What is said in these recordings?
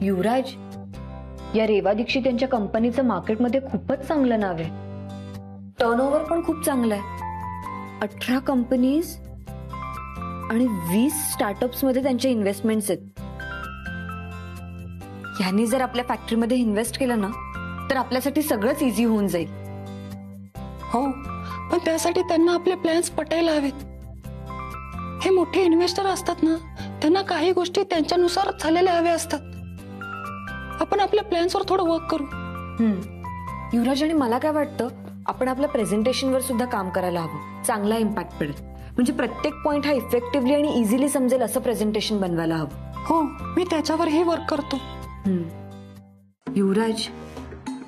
युवराज, या रेवा दीक्षित यांच्या कंपनीचं मार्केटमध्ये खूपच चांगलं नाव आहे. टर्नओव्हर पण खूप चांगलं आहे. 18 कंपनीज आणि 20 स्टार्टअप्स मध्ये त्यांच्या इन्व्हेस्टमेंट्स आहेत. यांनी जर आपल्या फॅक्टरीमध्ये इन्व्हेस्ट केलं ना तर आपल्यासाठी सगळंच इझी होऊन जाईल. हो, पण त्यासाठी त्यांना आपले प्लॅन्स पटायला हवेत. हे मोठे इन्व्हेस्टर असतात ना, त्यांना काही गोष्टी त्यांच्यानुसार झालेल्या हव्या असतात. आपण आपल्या प्लॅन्सवर थोडं वर्क करू. युवराज, आणि मला काय वाटतं, आपण आपल्या प्रेझेंटेशनवर सुद्धा काम करायला हवं. चांगला इम्पॅक्ट पडेल. म्हणजे प्रत्येक पॉइंट हा इफेक्टिव्हली आणि इझिली समजेल असं प्रेझेंटेशन बनवायला हवं. हो, मी त्याच्यावरही वर्क करतो. युवराज,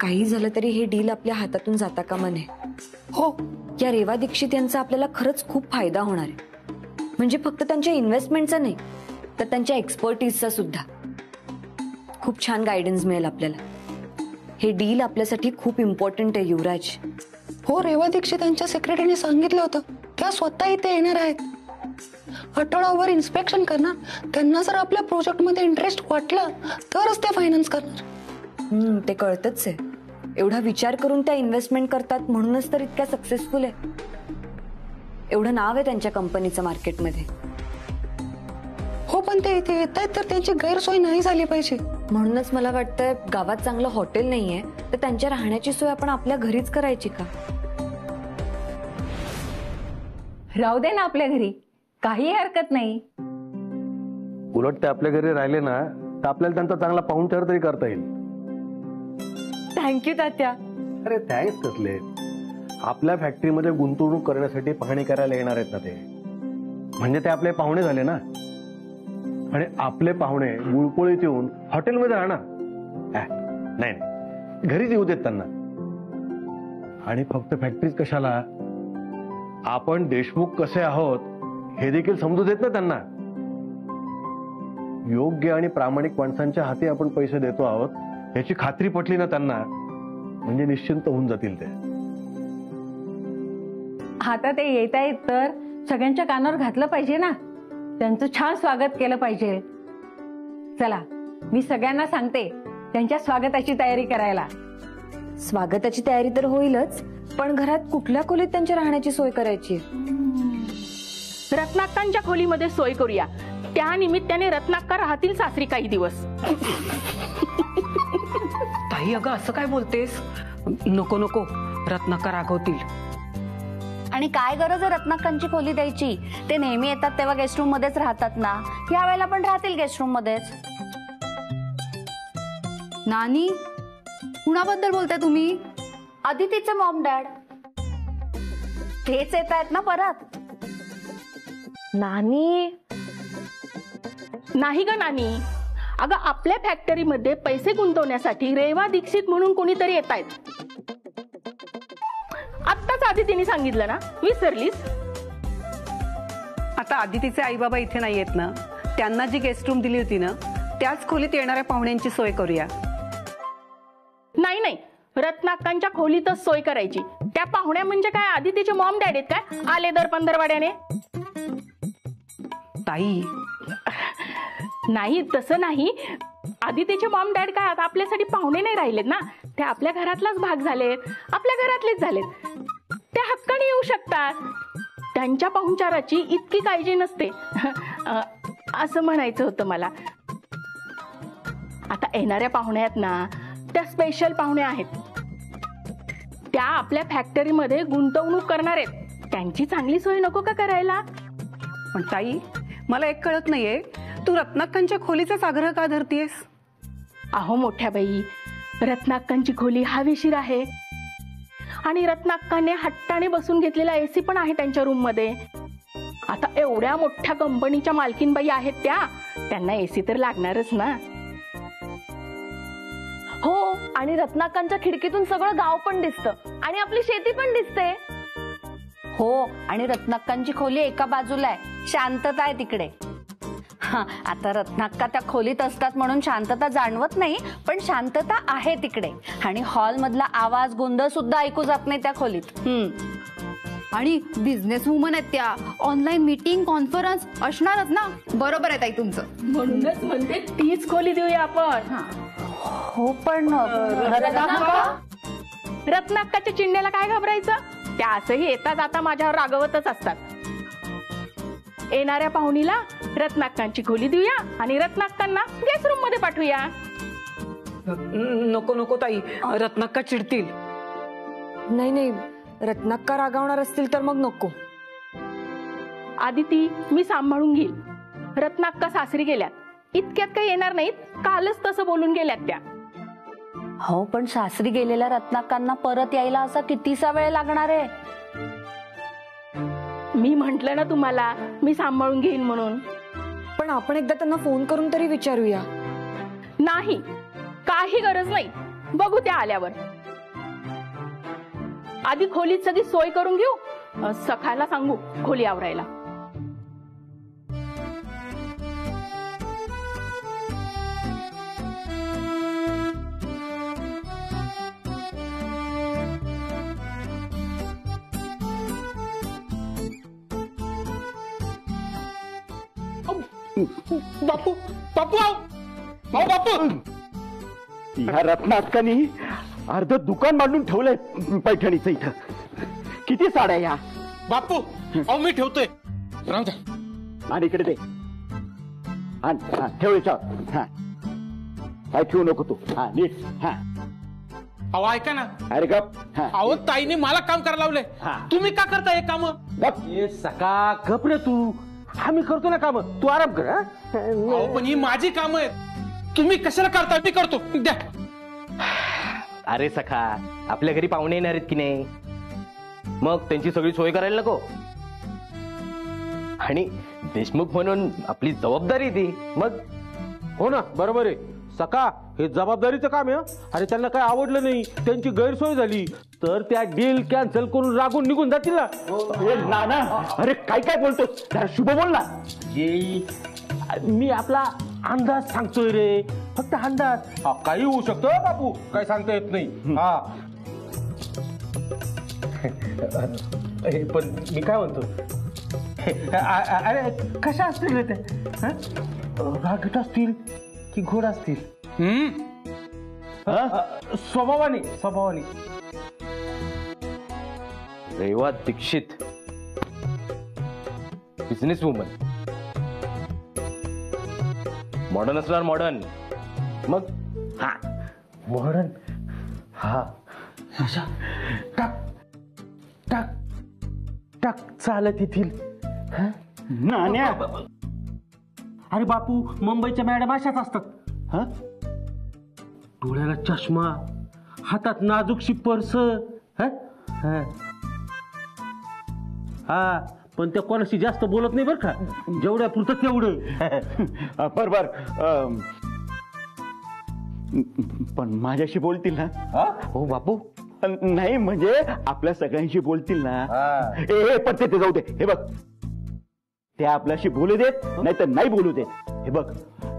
काही झालं तरी हे डील आपल्या हातातून जाता कामा नये. हो, या रेवा दीक्षित यांचा आपल्याला खरंच खूप फायदा होणार आहे. म्हणजे फक्त त्यांच्या इन्व्हेस्टमेंटचा नाही तर त्यांच्या एक्सपर्टीजचा सुद्धा. खूप छान गायडन्स मिळेल आपल्याला. हे डील आपल्यासाठी खूप इम्पॉर्टंट आहे युवराज. हो, रेवा दीक्षित यांच्या सेक्रेटरीने सांगितलं होतं त्या स्वतः इथे येणार आहेत. आठवडाभर इन्स्पेक्शन करणार. त्यांना जर आपल्या प्रोजेक्टमध्ये इंटरेस्ट वाटला तरच ते फायनान्स करणार. ते कळतच आहे. एवढा विचार करून त्या इन्व्हेस्टमेंट करतात, म्हणूनच तर इतक्या सक्सेसफुल आहे. एवढं नाव आहे त्यांच्या कंपनीचं मार्केटमध्ये. हो, पण ते इथे येत आहेत तर त्यांची गैरसोय नाही झाली पाहिजे. म्हणूनच मला वाटतंय गावात चांगलं हॉटेल नाहीये तर त्यांच्या राहण्याची सोय आपण आपल्या घरीच करायची का? राहू दे ना आपल्या घरी, काही हरकत नाही. उलट ते आपल्या घरी राहिले ना तर आपल्याला त्यांचा चांगला पाहुणचार तरी करता येईल. थँक्यू तात्या. अरे थँक्स कसले, आपल्या फॅक्टरीमध्ये गुंतवणूक करण्यासाठी पाहणी करायला येणार आहेत ना ते. म्हणजे ते आपले पाहुणे झाले ना. आणि आपले पाहुणे गुळपोळीत येऊन हॉटेलमध्ये राहणार नाही, घरीच येऊ देत त्यांना. आणि फक्त फॅक्टरीज कशाला, आपण देशमुख कसे आहोत हे देखील समजू देत ना त्यांना. योग्य आणि प्रामाणिक माणसांच्या हाती आपण पैसे देतो आहोत याची खात्री पटली ना त्यांना, म्हणजे निश्चिंत होऊन जातील ते. आता ते येत आहेत तर सगळ्यांच्या कानावर घातलं पाहिजे ना. त्यांचं छान स्वागत केलं पाहिजे. चला, मी सगळ्यांना सांगते त्यांच्या स्वागताची तयारी करायला. स्वागताची तयारी तर होईलच, पण घरात कुठल्या खोलीत त्यांच्या राहण्याची सोय करायची? रत्नाक्कांच्या खोलीमध्ये सोय करूया. त्या निमित्ताने रत्नाक्का राहतील सासरी काही दिवस. ताई, अगं असं काय बोलतेस? नको नको, रत्नाकर रागवतील. आणि काय गरज आहे रत्नाक्कांची खोली द्यायची? ते नेहमी येतात तेव्हा गेस्ट रूम मध्येच राहतात ना. या वेळेला पण राहतील गेस्ट रूम मध्येच. नानी, कुणाबद्दल बोलताय तुम्ही? अदितीचे मॉम डॅड तेच येत आहेत ना परत. नानी नाही ग नानी, अगं आपल्या फॅक्टरीमध्ये पैसे गुंतवण्यासाठी रेवा दीक्षित म्हणून कोणीतरी येत आहेत. आत्ताच आदितीने सांगितलं ना, विसरलीस? आता आदितीचे आई बाबा इथे नाही येत ना, त्यांना जी गेस्ट रूम दिली होती ना त्याच खोलीत येणाऱ्या पाहुण्यांची सोय करूया. नाही नाही, रत्नाक्कांच्या खोलीतच सोय करायची. त्या पाहुण्या म्हणजे काय आदितीचे मॉम डॅड आहेत काय, आले दर पंधरवाड्याने? ताई नाही, तसं नाही. आदितीचे मॉम डॅड काय आता आपल्यासाठी पाहुणे नाही राहिलेत ना. ते आपल्या घरातलाच भाग झालेत, आपल्या घरातलेच झालेत. त्या हक्काने येऊ शकतात. त्यांच्या पाहुणचाराची इतकी काळजी नसते असं म्हणायचं होतं मला. आता येणाऱ्या पाहुण्या आहेत ना, त्या स्पेशल पाहुण्या आहेत. त्या आपल्या फॅक्टरीमध्ये गुंतवणूक करणार आहेत. त्यांची चांगली सोय नको का करायला? पण ताई, मला एक कळत नाहीये, तू रत्नाक्कांच्या खोलीचाच आग्रह का धरतीयस? अहो मोठ्या बाई, रत्नाक्कांची खोली हवेशीर आहे आणि रत्नाक्काने हट्टाने बसून घेतलेला एसी पण आहे त्यांच्या रूम मध्ये. आता एवढ्या मोठ्या कंपनीच्या मालकीनबाई आहेत त्या, त्यांना एसी तर लागणारच ना. हो, आणि रत्नाक्कांच्या खिडकीतून सगळं गाव पण दिसतं आणि आपली शेती पण दिसते. हो, आणि रत्नाक्कांची खोली एका बाजूला आहे, शांतता आहे तिकडे. आता रत्नाक्का त्या खोलीत असतात म्हणून शांतता जाणवत नाही, पण शांतता आहे तिकडे. आणि हॉल मधला आवाज गोंधळ सुद्धा ऐकू जात नाही त्या खोलीत. आणि बिझनेस वुमन आहेत त्या. ऑनलाईन मीटिंग कॉन्फरन्स असणारच ना. बरोबर आहे ताई तुमचं. म्हणूनच म्हणते तीच खोली देऊया आपण. हो पण रत्नाक्काच्या चिंडेला काय घाबरायचं? त्या असंही येता जाता माझ्यावर रागवतच असतात. येणाऱ्या पाहुणीला रत्नाक्कांची खोली देऊया आणि रत्नाक्कांना गेस्ट रूम मध्ये पाठवूया. नको नको ताई, रत्नाक्का चिडतील. नाही नाही, रत्नाक्का रागावणार असतील तर मग नको. आदिती, मी सांभाळून घेईल. रत्नाक्का सासरी गेल्यात, इतक्यात काही येणार नाहीत. कालच तसं बोलून गेल्यात त्या. हो पण सासरी गेलेल्या रत्नाकांना परत यायला असा कितीसा वेळ लागणार आहे? मी म्हंटल ना तुम्हाला, मी सांभाळून घेईन म्हणून. पण आपण एकदा त्यांना फोन करून तरी विचारूया. नाही, काही गरज नाही. बघू त्या आल्यावर. आधी खोलीत सगळी सोय करून घेऊ. सखायला सांगू खोली आवरायला. बापू बापू आओ बापू. ह्या रत्नाक्कानी अर्ध दुकान मांडून ठेवलंय पैठणीचं इथं. किती साड्या या बापू. अहो मी ठेवतोय. राहू द्या. आणि इकडे ते ठेव याच्यावर. हा काय ठेवू नको तू. हा नीट. हा अहो ऐका ना. अरे गप. अहो ताईने मला काम करायला लावलंय. तुम्ही का करता हे काम? गप. सका गप रे तू. आम्ही करतो ना काम, तू आराम कर. अहो पण ही माझी काम आहेत. तुम्ही कशाला करता? मी करतो. द्या. अरे सखा, आपल्या घरी पाहुणे येणार आहेत की नाही, मग त्यांची सगळी सोय करायला नको? आणि देशमुख म्हणून आपली जबाबदारी ती. मग हो ना, बरोबर आहे सका. हे जबाबदारीचं काम आहे. अरे त्यांना काय आवडलं नाही, त्यांची गैरसोय झाली तर त्या डील कॅन्सल करून रागून निघून जातील ना. नाना, अरे काय काय बोलतो? जरा शुभ बोल ना. मी आपला अंदाज सांगतोय रे, फक्त अंदाज. काही होऊ शकतो बापू, काय सांगता येत नाही. हा पण मी काय म्हणतो, अरे कशा असतील रे त्या? रागीट असतील की घोड असतील? स्वभावाने स्वभावाने. Reva Dikshit, business woman, modern असणार मॉडर्न. मग हा मॉडर्न. हा अशा टाक टाक टाक चालत येतील. नाण्या. अरे बापू, मुंबईच्या मॅडम अशाच असतात. हा डोळ्याला चष्मा, हातात नाजूकशी पर्स. हा पण त्या कोणाशी जास्त बोलत नाही बरं का, जेवढ्या पुरतं तेवढं. बरोबर. पण माझ्याशी बोलतील ना? हो बापू. नाही म्हणजे आपल्या सगळ्यांशी बोलतील ना? ए पण ते जाऊ दे. हे बघ, ते आपल्याशी बोलू देत नाही तर नाही बोलू देत. हे बघ,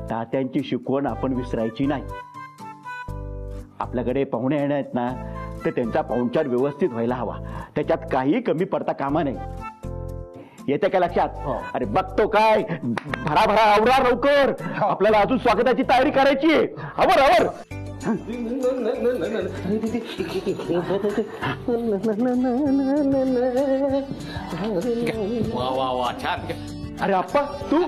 तात्यांची शिकवण आपण विसरायची नाही. आपल्याकडे पाहुणे येणार आहेत ना, तर त्यांचा पाहुणचार व्यवस्थित व्हायला हवा. त्याच्यात काही कमी पडता कामा नाही. येते का लक्षात? अरे बघतो काय, भराभरा आवरा लवकर. आपल्याला अजून स्वागताची तयारी करायची आहे. आवर आवर. वा वा वा, छान. अरे आप्पा तू?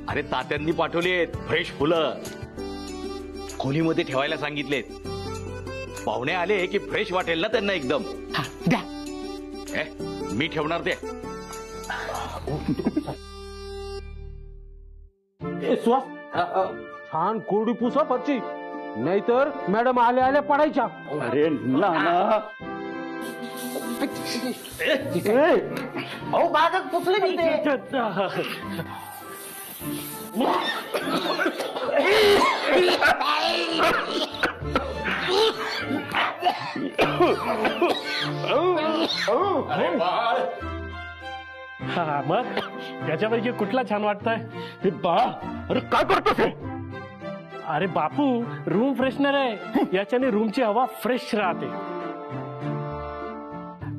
अरे तात्यांनी पाठवलेत फ्रेश फुलं, खोलीमध्ये ठेवायला सांगितलेत. पाहुणे आले की फ्रेश वाटेल ना त्यांना एकदम. द्या. मी ठेवणार ते. छान कोरडी पुसा फरची, नाहीतर मॅडम आल्या आल्या पडायच्या. अरे नाना. अहो बागच पुसले मी ते. मग त्याच्यापैकी कुठला छान वाटतंय? हे बा, अरे काय करतोस हे? अरे बापू, रूम फ्रेशनर आहे, याच्याने रूमची हवा फ्रेश राहते.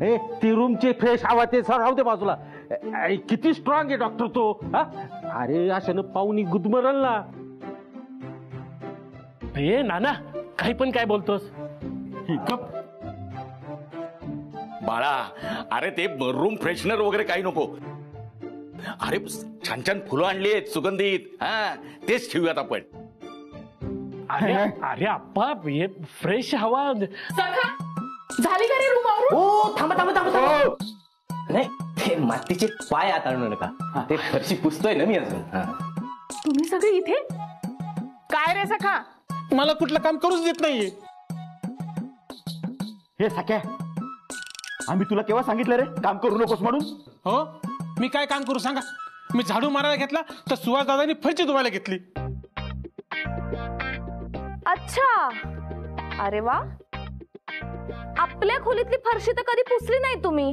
हे ती रूमची फ्रेश हवा ते सर राहू दे बाजूला. किती स्ट्रॉंग आहे डॉक्टर तो. अरे अशानं पाहुणी गुदमरल ना. हे नाना काही पण काय बोलतोस. बाळा अरे ते रूम फ्रेशनर वगैरे काही नको. अरे छान छान फुलं आणली आहेत सुगंधित. हा तेच ठेवूयात आपण. अरे अरे आप्पा हे फ्रेश हवा. सखा झाली का रे रूम आवरून? हो थांबा थांबा थांबा. नाही ते मातीचे पाय आता आणू नका. ते फरशी पुसतोय ना मी अजून. तुम्ही सगळे इथे काय रे सखा? मला कुठलं काम करूच देत नाहीये. हे सख्या आम्ही तुला केव्हा सांगितलं रे काम करू नकोस म्हणून. हो मी काय काम करू सांगा. मी झाडू मारायला घेतला तर सुहास दादांनी फरची धुवायला घेतली. अच्छा अरे वा. आपल्या खोलीतली फरशी तर कधी पुसली नाही तुम्ही.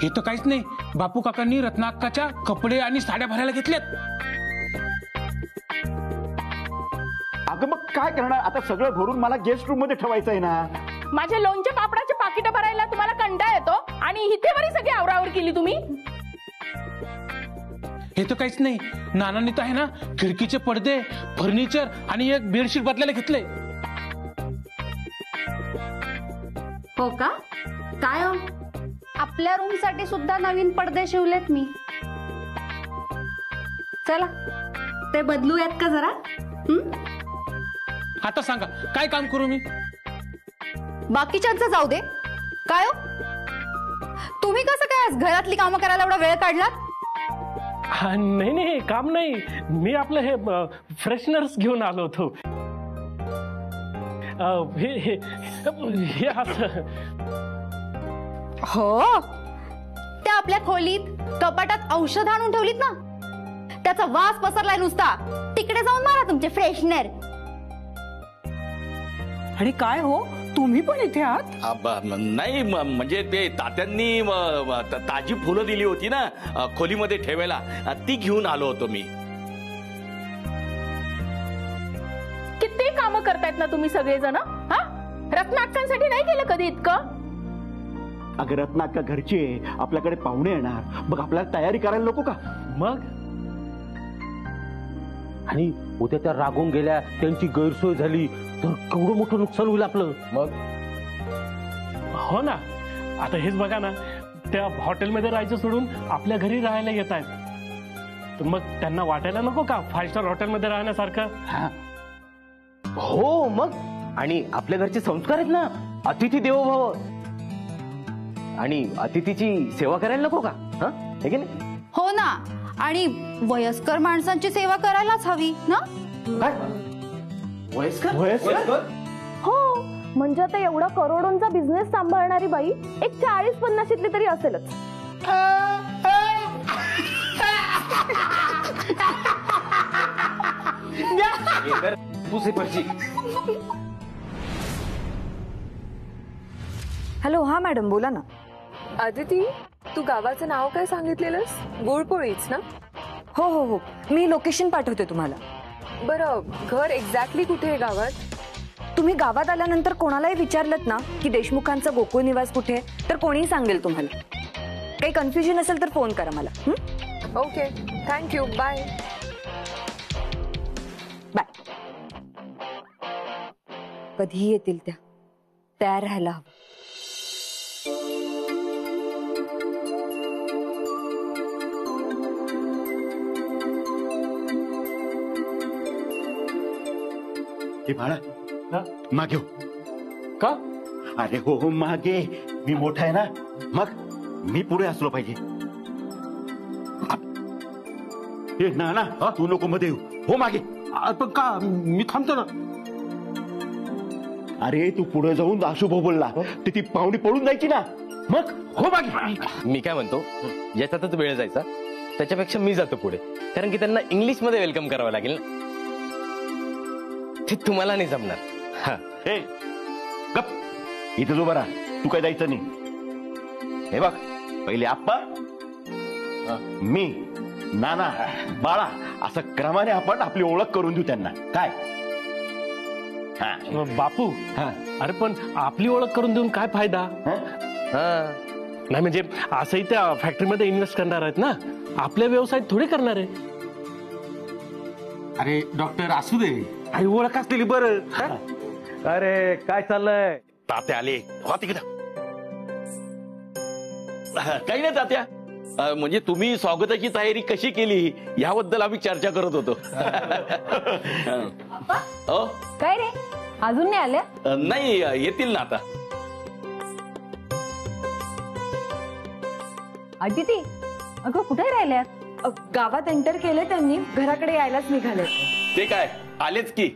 हे तर काहीच नाही. बापू काकांनी रत्नाक्काच्या कपडे आणि साड्या भरायला घेतल्यात. अगं मग काय करणार आता सगळं भरून मला गेस्ट रूम मध्ये ठेवायचं आहे ना. माझ्या लोणच्या पापडाचे पाकिट भरायला तुम्हाला कंटाळा येतो आणि इथे बरी सगळी आवरावर केली तुम्ही. हे तर काहीच नाही. नानांनी तर आहे ना खिडकीचे पडदे फर्निचर आणि एक बेडशीट बदलायला घेतले. हो का? काय हो आपल्या रूम साठी सुद्धा नवीन पडदे शिवलेत मी. चला ते बदलूयात का जरा. आता सांगा काय काम करू मी. बाकीच्यांचं जाऊ दे. काय हो तुम्ही कसं काय घरातली कामं करायला एवढा वेळ काढला. नाही नाही काम नाही. मी आपलं हे फ्रेशनर्स घेऊन आलो होतो. हे असं. हो त्या आपल्या खोलीत कपाटात औषध आणून ठेवलीत ना त्याचा वास पसरलाय नुसता. तिकडे जाऊन मारा तुमचे फ्रेशनर. आणि काय हो तुम्ही पण इथे आहात. नाही म्हणजे ते तात्यांनी ताजी फुलं दिली होती ना खोलीमध्ये ठेवायला. ती घेऊन आलो होतो मी. किती कामं करतायत ना तुम्ही सगळेजण. हा रत्नाक्कांसाठी नाही केलं कधी इतकं. अगं रत्नाक्का घरची आहे आपल्याकडे पाहुणे येणार मग आपल्याला तयारी करायला नको का. मग आणि उद्या त्या रागून गेल्या त्यांची गैरसोय झाली तर केवढं मोठं नुकसान होईल आपलं. मग हो ना. आता हेच बघा ना त्या हॉटेलमध्ये राहायचं सोडून आपल्या घरी राहायला येत आहेत. तर मग त्यांना वाटायला नको का 5 स्टार हॉटेलमध्ये राहण्यासारखं. हो मग आणि आपल्या घरचे संस्कार आहेत ना अतिथी देवो भव. आणि अतिथीची सेवा करायला नको का. हे की नाही. हो ना आणि वयस्कर माणसांची सेवा करायलाच हवी ना. काय वयस्कर वयस्कर. हो म्हणजे आता एवढा करोडोंचा बिझनेस सांभाळणारी बाई एक 40-50ली तरी असेलच. हॅलो हा मॅडम बोला ना. अदिती तू गावाचं नाव काय सांगितलेलंस. गुळपोळीच ना. हो हो हो मी लोकेशन पाठवते तुम्हाला. बरं घर एक्झॅक्टली कुठे आहे गावात. तुम्ही गावात आल्यानंतर कोणालाही विचारलत ना की देशमुखांचा गोकुळ निवास कुठे तर कोणीही सांगेल तुम्हाला. काही कन्फ्युजन असेल तर फोन करा मला. Okay thank you bye. बाय. कधीही येतील त्या तयार राहायला हवं. हे बाळा मागे हो. का. अरे हो हो मागे. मी मोठा आहे ना मग मी पुढे असलो पाहिजे. हे ना ना तू नको मध्ये येऊ. हो मागे. पण का मी थांबतो ना. अरे तू पुढे जाऊन अशुभ बोलला तर ती पाहुणी पळून जायची ना. मग हो मागे. मी काय म्हणतो याच्यातच वेळ जायचा त्याच्यापेक्षा मी जातो पुढे कारण की त्यांना इंग्लिश मध्ये वेलकम करावं लागेल ना. ते तुम्हाला नाही जमणार. हे गप इथे जो बरा तू काय जायचं नाही. हे बघ पहिले आप्पा मी नाना बाळा असं क्रमाने आपण आपली ओळख करून देऊ त्यांना. काय बापू अरे पण आपली ओळख करून देऊन काय फायदा? नाही म्हणजे असंही त्या फॅक्टरीमध्ये इन्व्हेस्ट करणार आहेत ना, आपल्या व्यवसायात थोडी करणार आहे. अरे डॉक्टर असू दे, आई ओळख असलेली बरं. अरे काय चाललंय? तात्या आले हो तिकडं. काही नाही तात्या, म्हणजे तुम्ही स्वागताची तयारी कशी केली याबद्दल आम्ही चर्चा करत होतो. काय रे, अजून नाही आल्या? नाही, येतील ना आता. अदिती, अगं कुठे राहिल्यात? गावात एंटर केले त्यांनी, घराकडे यायलाच निघाले. ते काय आलेच की.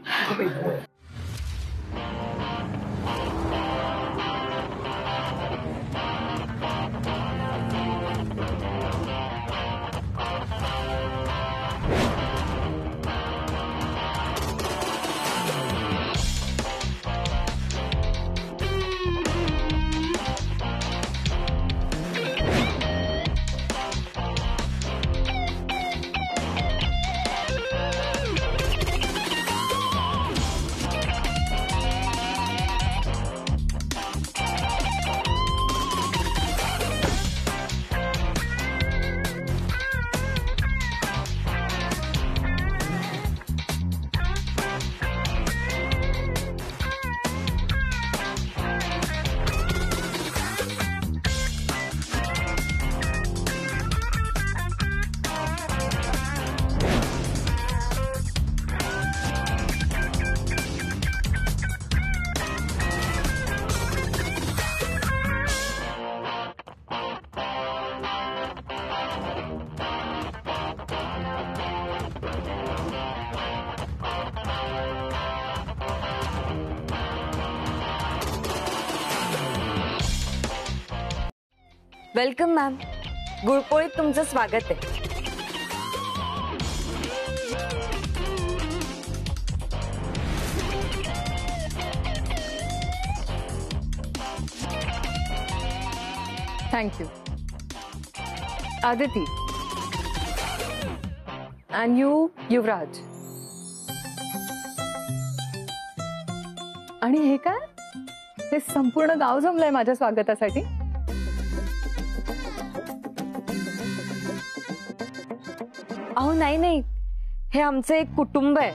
वेलकम मॅम, गुळपोळीत तुमचं स्वागत आहे. थँक्यू. आदिती and you, युवराज. आणि हे काय, हे संपूर्ण गाव जमलंय माझ्या स्वागतासाठी. अहो नाही नाही, हे आमचं एक कुटुंब आहे.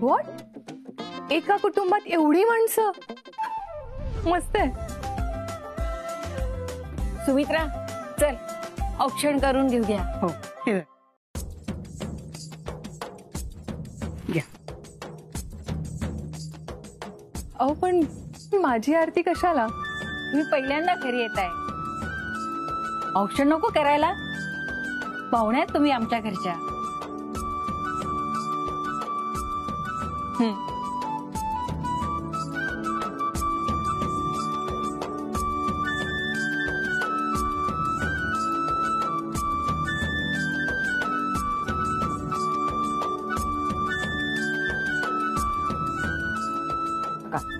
व्हॉट? एका कुटुंबात एवढी माणसं? मस्त आहे. सुमित्रा, चल औक्षण करून घेऊ द्या. हो अहो पण माझी आरती कशाला? तुम्ही पहिल्यांदा घरी येत आहे, औक्षण नको करायला? पाहुण्यात तुम्ही आमच्या घरच्या.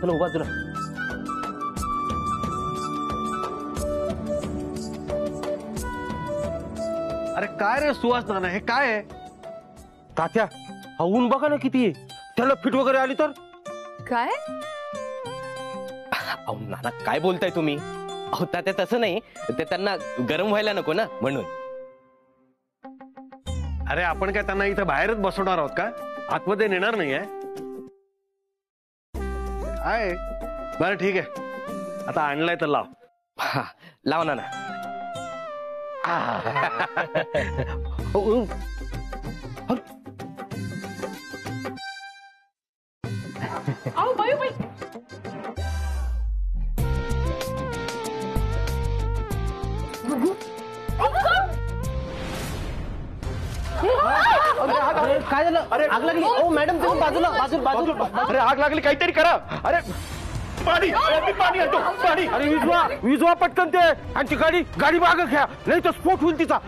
चला उभा तुला. अरे काय रे सुहास नाना, हे काय आहे? तात्या, हा ऊन बघा ना किती आहे. त्याला फिट वगैरे आली तर काय? अहो नाना काय बोलताय तुम्ही? अहो तात्या तसं नाही, ते त्यांना गरम व्हायला नको ना म्हणून. अरे आपण काय त्यांना इथं बाहेरच बसवणार आहोत का? आतमध्ये नेणार नाहीये. आहे बरं ठीक आहे, आता आणलाय तर लाव. हा लाव नाना. अहो बाई बाई, काय झालं? अरे आग लागली. ओ मॅडम तुम्ही बाजूला बाजूला. अरे आग लागली, काहीतरी करा. अरे पाणी, पाणी आणतो, पाणी. अरे विजवा पटकन ते, आणि ती गाडी मागं घ्या, नाही तर स्फोट होईल तिचा.